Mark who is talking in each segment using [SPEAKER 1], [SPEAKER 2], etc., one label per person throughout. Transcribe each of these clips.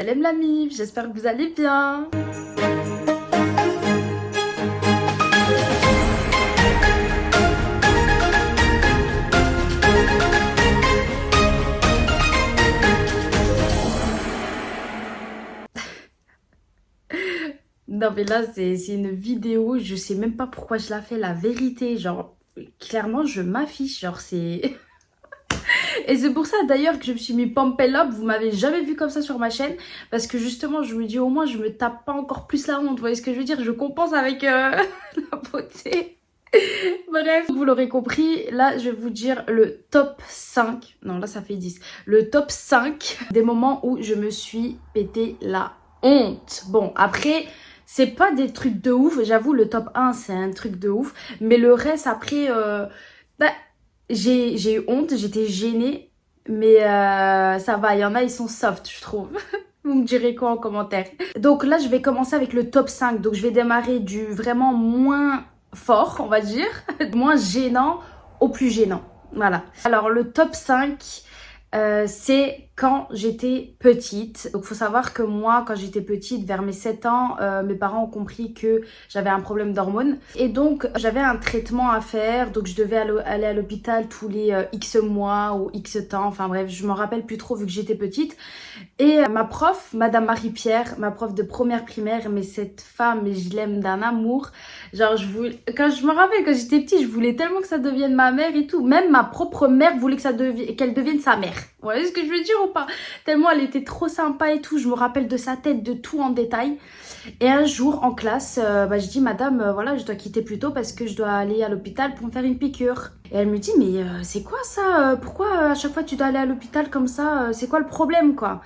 [SPEAKER 1] Salam la mif, j'espère que vous allez bien. Non mais là c'est une vidéo, je sais même pas pourquoi je la fais, la vérité, genre clairement je m'affiche, genre c'est... Et c'est pour ça d'ailleurs que je me suis mis Pump Up, vous m'avez jamais vu comme ça sur ma chaîne, parce que justement je me dis au moins je me tape pas encore plus la honte, vous voyez ce que je veux dire, je compense avec la beauté. Bref, vous l'aurez compris, là je vais vous dire le top 5, non là ça fait 10, le top 5 des moments où je me suis pété la honte. Bon après... C'est pas des trucs de ouf, j'avoue le top 1 c'est un truc de ouf, mais le reste après, bah, j'ai eu honte, j'étais gênée, mais ça va, il y en a ils sont soft je trouve. Vous me direz quoi en commentaire. Donc là je vais commencer avec le top 5, donc je vais démarrer du vraiment moins fort on va dire, moins gênant au plus gênant, voilà. Alors le top 5... c'est quand j'étais petite. Donc faut savoir que moi quand j'étais petite, vers mes 7 ans, mes parents ont compris que j'avais un problème d'hormones. Et donc j'avais un traitement à faire, donc je devais aller à l'hôpital tous les X mois ou X temps, enfin bref, je m'en rappelle plus trop vu que j'étais petite. Et ma prof, Madame Marie-Pierre, ma prof de première primaire, mais cette femme, mais je l'aime d'un amour. Genre quand je me rappelle quand j'étais petite, je voulais tellement que ça devienne ma mère et tout. Même ma propre mère voulait que qu'elle devienne sa mère. Vous voyez ce que je veux dire ou pas? Tellement elle était trop sympa et tout, je me rappelle de sa tête, de tout en détail. Et un jour en classe, je dis madame, voilà, je dois quitter plus tôt parce que je dois aller à l'hôpital pour me faire une piqûre. Et elle me dit mais c'est quoi ça? Pourquoi à chaque fois tu dois aller à l'hôpital comme ça? C'est quoi le problème quoi?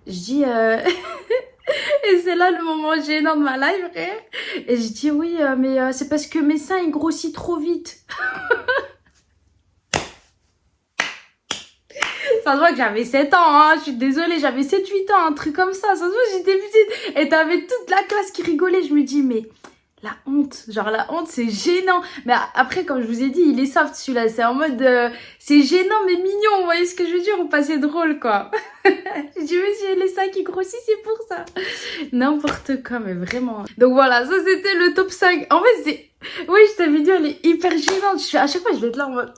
[SPEAKER 1] Je dis et c'est là le moment gênant de ma life, frère. Et je dis oui mais c'est parce que mes seins ils grossissent trop vite. Ça se voit que j'avais 7 ans, hein. Je suis désolée, j'avais 7-8 ans, un truc comme ça. Ça se voit que j'étais petite. Et t'avais toute la classe qui rigolait. Je me dis, mais la honte, genre la honte, c'est gênant. Mais après, comme je vous ai dit, il est soft celui-là. C'est en mode, c'est gênant mais mignon. Vous voyez ce que je veux dire? Ou pas, c'est drôle, quoi. Je dis, mais j'ai les seins qui grossissent, c'est pour ça. N'importe quoi, mais vraiment. Donc voilà, ça c'était le top 5. En fait, c'est... Oui, cette vidéo, elle est hyper gênante. À chaque fois, je vais être là en mode...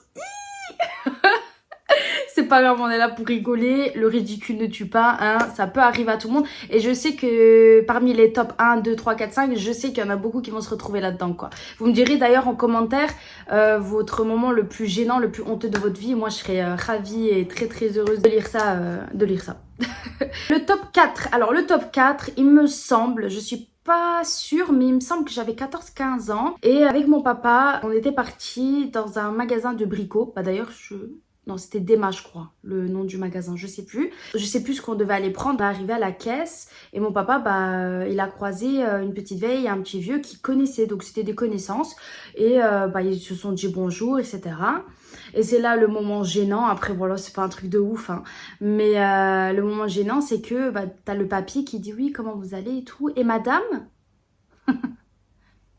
[SPEAKER 1] C'est pas grave, on est là pour rigoler, le ridicule ne tue pas, hein, ça peut arriver à tout le monde. Et je sais que parmi les top 1, 2, 3, 4, 5, je sais qu'il y en a beaucoup qui vont se retrouver là-dedans, quoi. Vous me direz d'ailleurs en commentaire votre moment le plus gênant, le plus honteux de votre vie. Moi, je serais ravie et très très heureuse de lire ça. Le top 4, alors le top 4, il me semble, je suis pas sûre, mais il me semble que j'avais 14-15 ans. Et avec mon papa, on était partis dans un magasin de bricots. Bah d'ailleurs, non, c'était Dema, je crois, le nom du magasin, je sais plus. Je sais plus ce qu'on devait aller prendre. On est arrivé à la caisse et mon papa, il a croisé une petite vieille et un petit vieux qui connaissaient. Donc, c'était des connaissances. Et ils se sont dit bonjour, etc. Et c'est là le moment gênant. Après, voilà, c'est pas un truc de ouf, hein. Mais le moment gênant, c'est que t'as le papy qui dit oui, comment vous allez et tout. Et madame?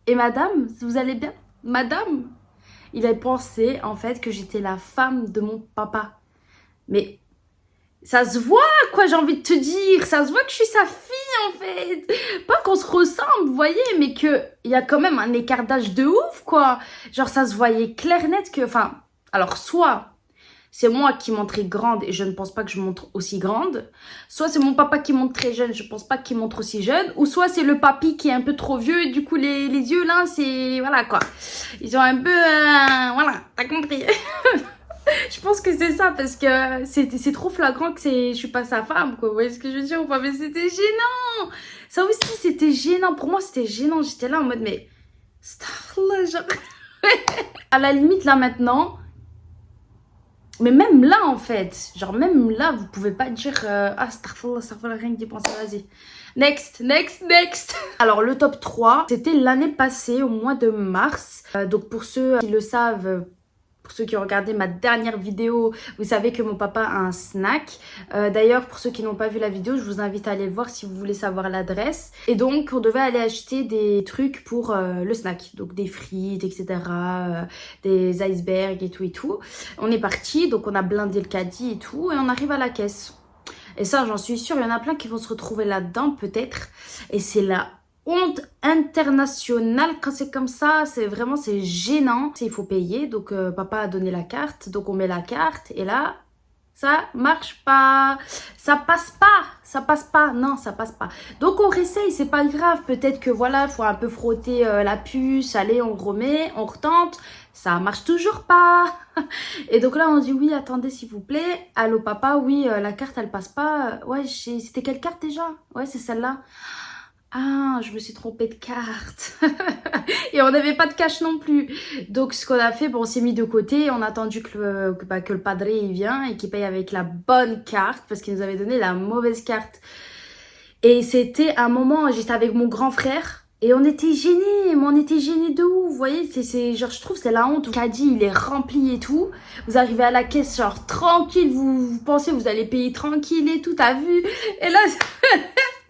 [SPEAKER 1] Et madame, vous allez bien? Madame? Il a pensé en fait que j'étais la femme de mon papa. Mais ça se voit quoi, j'ai envie de te dire. Ça se voit que je suis sa fille en fait. Pas qu'on se ressemble, vous voyez, mais qu'il y a quand même un écart d'âge de ouf quoi. Genre ça se voyait clair net que... Enfin, alors soit c'est moi qui montre grande et je ne pense pas que je montre aussi grande. Soit c'est mon papa qui montre très jeune, je pense pas qu'il montre aussi jeune. Ou soit c'est le papy qui est un peu trop vieux et du coup les yeux là, c'est... Voilà quoi. Ils sont un peu... voilà, t'as compris. Je pense que c'est ça parce que c'est trop flagrant que je suis pas sa femme quoi. Vous voyez ce que je veux dire ou pas? Mais c'était gênant. Ça aussi c'était gênant. Pour moi c'était gênant. J'étais là en mode mais... Astaghfirullah, genre... À la limite là maintenant... Mais même là, en fait, genre même là, vous pouvez pas dire astaghfirullah, rien que d'y penser, vas-y. Next. Alors, le top 3, c'était l'année passée, au mois de mars. Donc, pour ceux qui le savent, pour ceux qui ont regardé ma dernière vidéo, vous savez que mon papa a un snack. D'ailleurs, pour ceux qui n'ont pas vu la vidéo, je vous invite à aller le voir si vous voulez savoir l'adresse. Et donc, on devait aller acheter des trucs pour le snack. Donc, des frites, etc. Des icebergs et tout et tout. On est parti, donc on a blindé le caddie et tout. Et on arrive à la caisse. Et ça, j'en suis sûre, il y en a plein qui vont se retrouver là-dedans, peut-être. Et c'est la honte internationale quand c'est comme ça. C'est vraiment, c'est gênant. Il faut payer, donc papa a donné la carte. Donc on met la carte et là, ça marche pas. Ça passe pas. Ça passe pas. Non, ça passe pas. Donc on réessaye, c'est pas grave. Peut-être que voilà, il faut un peu frotter la puce. Allez, on remet, on retente. Ça marche toujours pas. Et donc là, on dit oui, attendez s'il vous plaît. Allô papa, oui, la carte elle passe pas. Ouais, c'était quelle carte déjà? Ouais, c'est celle-là. Ah, je me suis trompée de carte. Et on n'avait pas de cash non plus. Donc, ce qu'on a fait, bon, on s'est mis de côté. On a attendu que le padre il vient et qu'il paye avec la bonne carte parce qu'il nous avait donné la mauvaise carte. Et c'était un moment, j'étais avec mon grand frère. Et on était gênés, mais on était gênés de ouf, vous voyez, genre, je trouve, c'est la honte. Le caddie, il est rempli et tout. Vous arrivez à la caisse, genre, tranquille, vous pensez, vous allez payer tranquille et tout, t'as vu? Et là,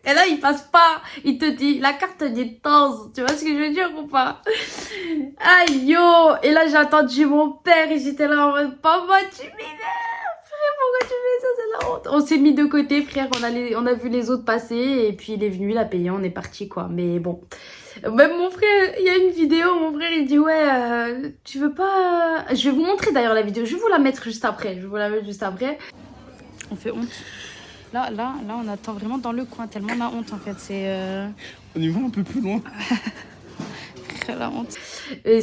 [SPEAKER 1] et là, il passe pas. Il te dit, la carte dit tense. Tu vois ce que je veux dire ou pas? Aïe, yo. Et là, j'ai attendu mon père et j'étais là en mode, papa, tu m'énerves. Frère, pourquoi tu fais ça? C'est la honte. On s'est mis de côté, frère. On a vu les autres passer et puis il est venu, il a payé, on est parti, quoi. Mais bon. Même mon frère, il y a une vidéo, mon frère, il dit, ouais, tu veux pas... Je vais vous montrer d'ailleurs la vidéo. Je vais vous la mettre juste après. Je vais vous la mettre juste après. On fait honte. Là, on attend vraiment dans le coin, tellement on a honte en fait.
[SPEAKER 2] On y va un peu plus loin.
[SPEAKER 1] La honte. Et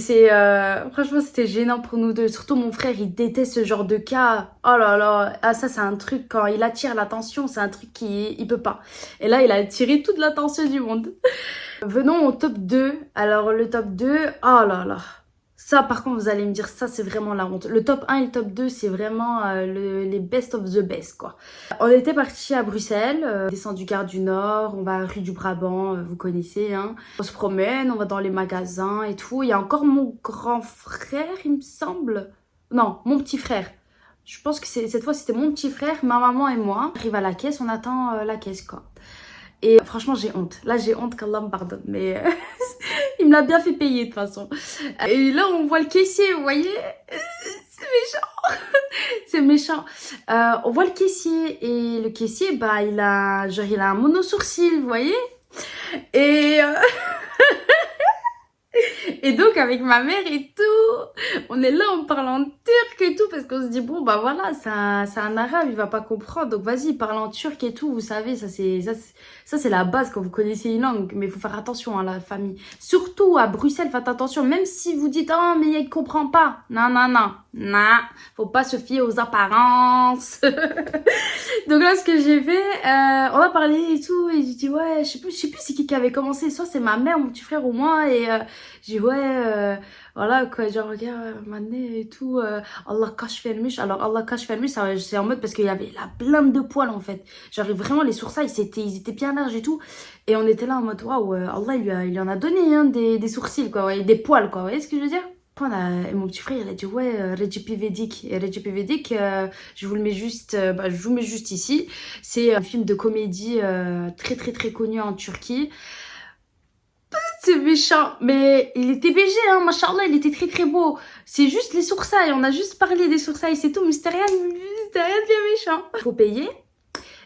[SPEAKER 1] franchement, c'était gênant pour nous deux. Surtout mon frère, il déteste ce genre de cas. Oh là là. Ah, ça, c'est un truc, quand il attire l'attention, c'est un truc il peut pas. Et là, il a attiré toute l'attention du monde. Venons au top 2. Alors, le top 2, oh là là. Ça, par contre, vous allez me dire, ça, c'est vraiment la honte. Le top 1 et le top 2, c'est vraiment les best of the best, quoi. On était parti à Bruxelles, descendu Gare du Nord, on va rue du Brabant, vous connaissez, hein. On se promène, on va dans les magasins et tout. Il y a encore mon grand frère, il me semble. Non, mon petit frère. Je pense que cette fois, c'était mon petit frère, ma maman et moi. On arrive à la caisse, on attend la caisse, quoi. Et franchement, j'ai honte. Là, j'ai honte qu'Allah me pardonne. Mais il me l'a bien fait payer, de toute façon. Et là, on voit le caissier, vous voyez? C'est méchant. C'est méchant. On voit le caissier. Et le caissier, bah, il a un mono-sourcil, vous voyez? Et... Et donc, avec ma mère et tout, on est là, on parle en turc et tout, parce qu'on se dit, bon, bah voilà, c'est un arabe, il va pas comprendre. Donc, vas-y, il parle en turc et tout, vous savez, ça, c'est la base quand vous connaissez une langue. Mais il faut faire attention à la famille. Surtout à Bruxelles, faites attention. Même si vous dites, oh, mais il comprend pas. Non, non, non. Non, faut pas se fier aux apparences. Donc là, ce que j'ai fait, on a parlé et tout, et j'ai dit, ouais, je sais plus c'est qui avait commencé, soit c'est ma mère, mon petit frère ou moi, et j'ai dit, ouais, voilà, quoi, genre, regarde, maintenant et tout, Allah cache fermiche. Alors, Allah cache fermiche, c'est en mode parce qu'il y avait la blinde de poils, en fait. Genre, vraiment, les sourcils, ils étaient bien larges et tout, et on était là en mode, waouh, Allah, il lui en a donné, hein, des sourcils, quoi, ouais, des poils, quoi, vous voyez ce que je veux dire? Et mon petit frère, il a dit, ouais, Recep İvedik. Et Recep İvedik, je vous le mets juste, je vous mets juste ici. C'est un film de comédie très, très, très connu en Turquie. C'est méchant, mais il était BG, hein, machallah, il était très, très beau. C'est juste les sourcils, on a juste parlé des sourcils, c'est tout, mais c'était rien de bien méchant. Il faut payer.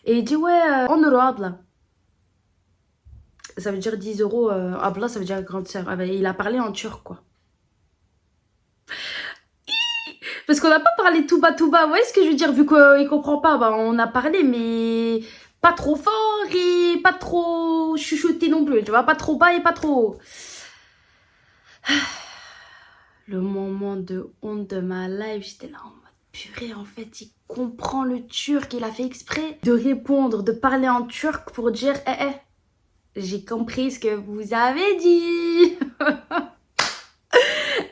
[SPEAKER 1] Et il dit, ouais, en euros, abla. Ça veut dire 10 euros, abla, ça veut dire grande sœur. Ah ben, il a parlé en turc, quoi. Parce qu'on n'a pas parlé tout bas, vous voyez ce que je veux dire, vu qu'il comprend pas, bah on a parlé, mais pas trop fort et pas trop chuchoté non plus, tu vois, pas trop bas et pas trop haut. Le moment de honte de ma life, j'étais là en mode purée, en fait, il comprend le turc, il a fait exprès de répondre, de parler en turc pour dire, j'ai compris ce que vous avez dit.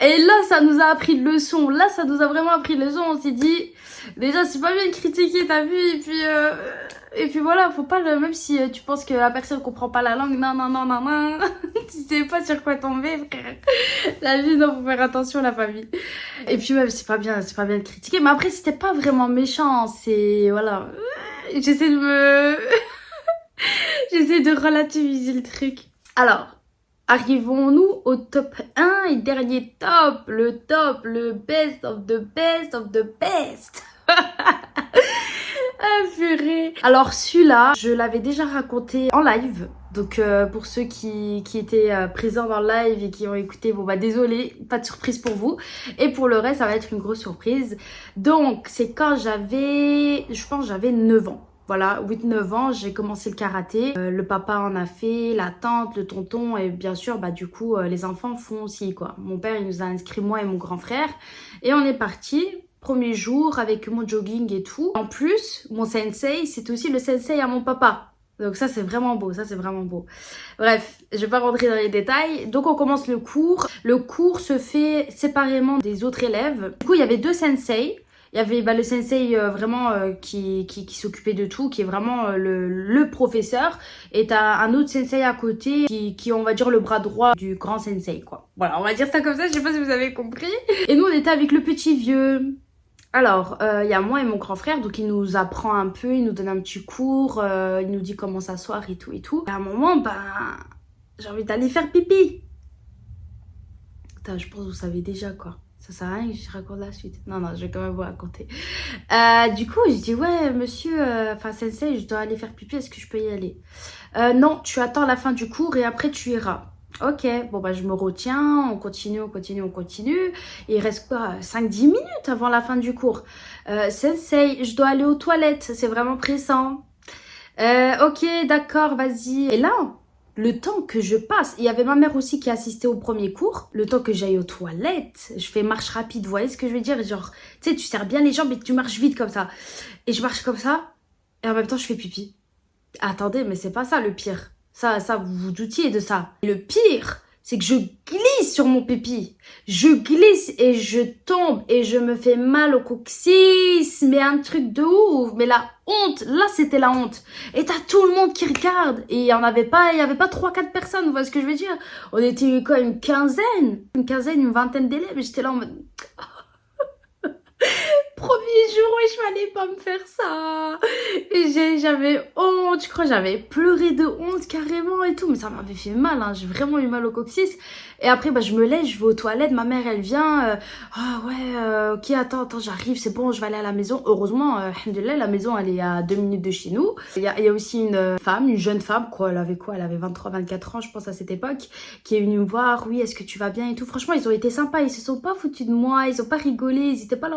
[SPEAKER 1] Et là, ça nous a appris de leçon. Là, ça nous a vraiment appris de leçon. On s'est dit, déjà, c'est pas bien de critiquer, t'as vu. Et puis voilà, faut pas, même si tu penses que la personne comprend pas la langue, non, non, non, non, non. Tu sais pas sur quoi tomber, frère. La vie, non, faut faire attention, la famille. Et puis même, c'est pas bien de critiquer. Mais après, c'était pas vraiment méchant. C'est, voilà. J'essaie de relativiser le truc. Alors. Arrivons-nous au top 1 et dernier top, le best of the best of the best. Ah, purée. Alors celui-là, je l'avais déjà raconté en live. Donc pour ceux qui étaient présents dans le live et qui ont écouté, bon bah désolé, pas de surprise pour vous. Et pour le reste, ça va être une grosse surprise. Donc c'est quand j'avais, je pense j'avais 9 ans. Voilà, 8-9 ans, j'ai commencé le karaté. Le papa en a fait, la tante, le tonton et bien sûr, bah du coup, les enfants font aussi quoi. Mon père, il nous a inscrit moi et mon grand frère et on est parti. Premier jour avec mon jogging et tout. En plus, mon sensei, c'est aussi le sensei à mon papa. Donc ça, c'est vraiment beau, ça c'est vraiment beau. Bref, je vais pas rentrer dans les détails. Donc on commence le cours. Le cours se fait séparément des autres élèves. Du coup, il y avait 2 sensei. Il y avait le sensei vraiment qui s'occupait de tout, qui est vraiment le professeur. Et t'as un autre sensei à côté qui on va dire le bras droit du grand sensei quoi. Voilà, on va dire ça comme ça, je sais pas si vous avez compris. Et nous on était avec le petit vieux. Alors, il y a moi et mon grand frère, donc il nous apprend un peu, il nous donne un petit cours, il nous dit comment s'asseoir et tout et tout. Et à un moment, ben, j'ai envie d'aller faire pipi. Putain, je pense que vous savez déjà quoi. Ça sert à rien que je raconte la suite. Non, je vais quand même vous raconter. Du coup, je dis, ouais, monsieur, enfin, sensei, je dois aller faire pipi, est-ce que je peux y aller? Non, tu attends la fin du cours et après tu iras. Ok, bon bah je me retiens, on continue. Il reste quoi 5-10 minutes avant la fin du cours. Sensei, je dois aller aux toilettes, c'est vraiment pressant. Ok, d'accord, vas-y. Et là, le temps que je passe, il y avait ma mère aussi qui assistait au premier cours, le temps que j'aille aux toilettes, je fais marche rapide, vous voyez ce que je veux dire? Genre, tu sais, tu serres bien les jambes et tu marches vite comme ça. Et je marche comme ça, et en même temps je fais pipi. Attendez, mais c'est pas ça le pire. Ça, vous vous doutiez de ça. Le pire, c'est que je glisse sur mon pipi. Je glisse et je tombe et je me fais mal au coccyx. Mais un truc de ouf. Mais la honte, là c'était la honte. Et t'as tout le monde qui regarde. Et il y avait pas 3-4 personnes, vous voyez ce que je veux dire? On était quoi, une quinzaine, une vingtaine d'élèves. Et j'étais là en mode... Premier jour où je fallait pas me faire ça. Et j'avais honte, je crois que j'avais pleuré de honte carrément et tout. Mais ça m'avait fait mal, hein. J'ai vraiment eu mal au coccyx. Et après, bah, je me lève, je vais aux toilettes. Ma mère, elle vient. Ah ouais, ok, attends, j'arrive, c'est bon, je vais aller à la maison. Heureusement, alhamdoulilah, la maison, elle est à 2 minutes de chez nous. Il y a aussi une femme, une jeune femme, quoi. Elle avait 23-24 ans, je pense, à cette époque, qui est venue me voir. Oui, est-ce que tu vas bien et tout. Franchement, ils ont été sympas. Ils se sont pas foutus de moi. Ils ont pas rigolé. Ils étaient pas là.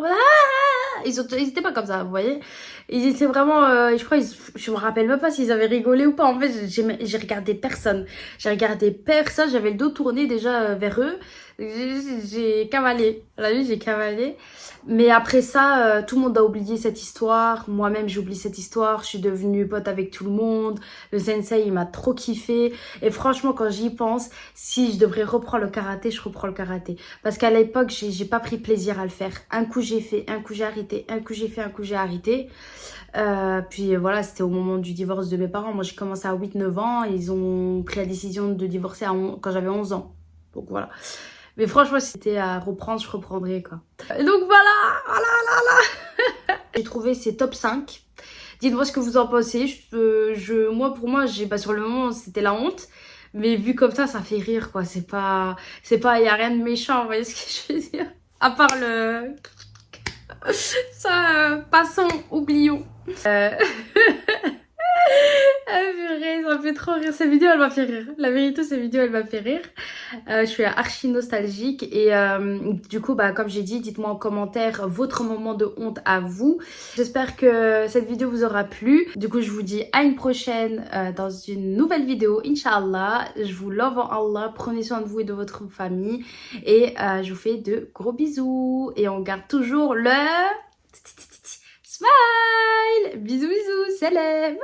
[SPEAKER 1] Ils étaient pas comme ça, vous voyez. Ils étaient vraiment, je crois, je me rappelle même pas s'ils avaient rigolé ou pas. En fait, j'ai regardé personne. J'avais le dos tourné déjà vers eux. J'ai cavalé. La vie, j'ai cavalé. Mais après ça, tout le monde a oublié cette histoire. Moi-même, j'ai oublié cette histoire. Je suis devenue pote avec tout le monde. Le sensei, il m'a trop kiffé. Et franchement, quand j'y pense, si je devrais reprendre le karaté, je reprends le karaté. Parce qu'à l'époque, j'ai pas pris plaisir à le faire. Un coup, j'ai fait, un coup, j'ai arrêté. Un coup, j'ai fait, un coup, j'ai arrêté. Puis voilà, c'était au moment du divorce de mes parents. Moi, j'ai commencé à 8-9 ans. Ils ont pris la décision de divorcer quand j'avais 11 ans. Donc voilà. Mais franchement, si c'était à reprendre, je reprendrais quoi. Et donc voilà, j'ai trouvé ces top 5. Dites-moi ce que vous en pensez. Moi, pour moi, sur le moment, c'était la honte. Mais vu comme ça fait rire quoi. Il y a rien de méchant, vous voyez ce que je veux dire? À part le... Ça, passons, oublions. Ah purée, ça me fait trop rire. Cette vidéo, elle m'a fait rire. La vérité, cette vidéo, elle m'a fait rire. Je suis archi nostalgique. Et du coup, bah, comme j'ai dit, dites-moi en commentaire votre moment de honte à vous. J'espère que cette vidéo vous aura plu. Du coup, je vous dis à une prochaine dans une nouvelle vidéo, Inch'Allah. Je vous love en Allah. Prenez soin de vous et de votre famille. Et je vous fais de gros bisous. Et on garde toujours le... smile. Bisous, salam.